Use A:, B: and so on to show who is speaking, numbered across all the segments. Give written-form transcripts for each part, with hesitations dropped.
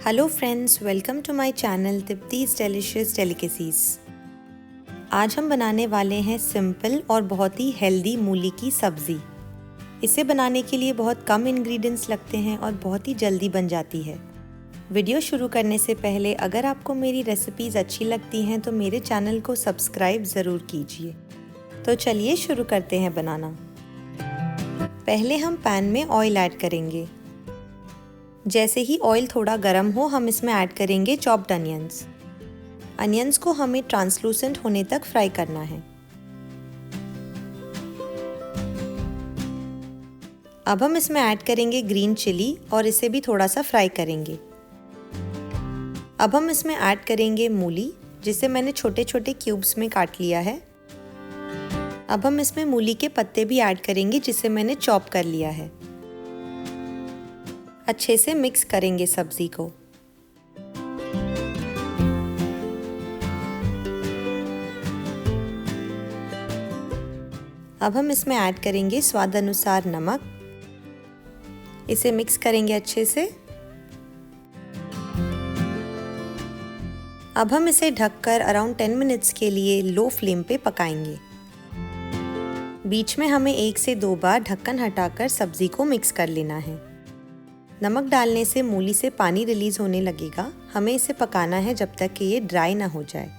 A: Hello friends, welcome to my channel Tipti's delicious delicacies. आज हम बनाने वाले हैं सिंपल और बहुत ही हेल्दी मूली की सब्ज़ी। इसे बनाने के लिए बहुत कम इंग्रेडिएंट्स लगते हैं और बहुत ही जल्दी बन जाती है। वीडियो शुरू करने से पहले अगर आपको मेरी रेसिपीज़ अच्छी लगती हैं तो मेरे चैनल को सब्सक्राइब ज़रूर कीजिए। तो चलिए शुरू करते हैं बनाना। पहले हम पैन में ऑयल ऐड करेंगे। जैसे ही ऑयल थोड़ा गर्म हो हम इसमें ऐड करेंगे चॉप्ड अनियंस। अनियंस को हमें ट्रांसलूसेंट होने तक फ्राई करना है। अब हम इसमें ऐड करेंगे ग्रीन चिली और इसे भी थोड़ा सा फ्राई करेंगे। अब हम इसमें ऐड करेंगे मूली, जिसे मैंने छोटे छोटे क्यूब्स में काट लिया है। अब हम इसमें मूली के पत्ते भी ऐड करेंगे, जिसे मैंने चॉप कर लिया है। अच्छे से मिक्स करेंगे सब्जी को। अब हम इसमें ऐड करेंगे स्वाद अनुसार नमक। इसे मिक्स करेंगे अच्छे से। अब हम इसे ढककर अराउंड 10 मिनट्स के लिए लो फ्लेम पे पकाएंगे। बीच में हमें 1 से 2 बार ढक्कन हटाकर सब्जी को मिक्स कर लेना है। नमक डालने से मूली से पानी रिलीज होने लगेगा। हमें इसे पकाना है जब तक कि ये ड्राई ना हो जाए।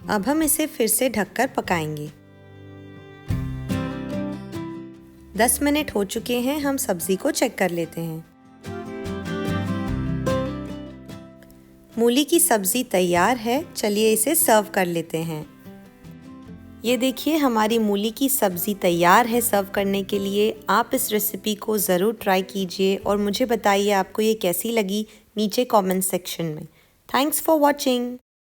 A: अब हम इसे फिर से ढककर पकाएंगे। 10 मिनट हो चुके हैं। हम सब्जी को चेक कर लेते हैं। मूली की सब्जी तैयार है। चलिए इसे सर्व कर लेते हैं। ये देखिए, हमारी मूली की सब्ज़ी तैयार है सर्व करने के लिए। आप इस रेसिपी को ज़रूर ट्राई कीजिए और मुझे बताइए आपको ये कैसी लगी नीचे कमेंट सेक्शन में। Thanks for watching.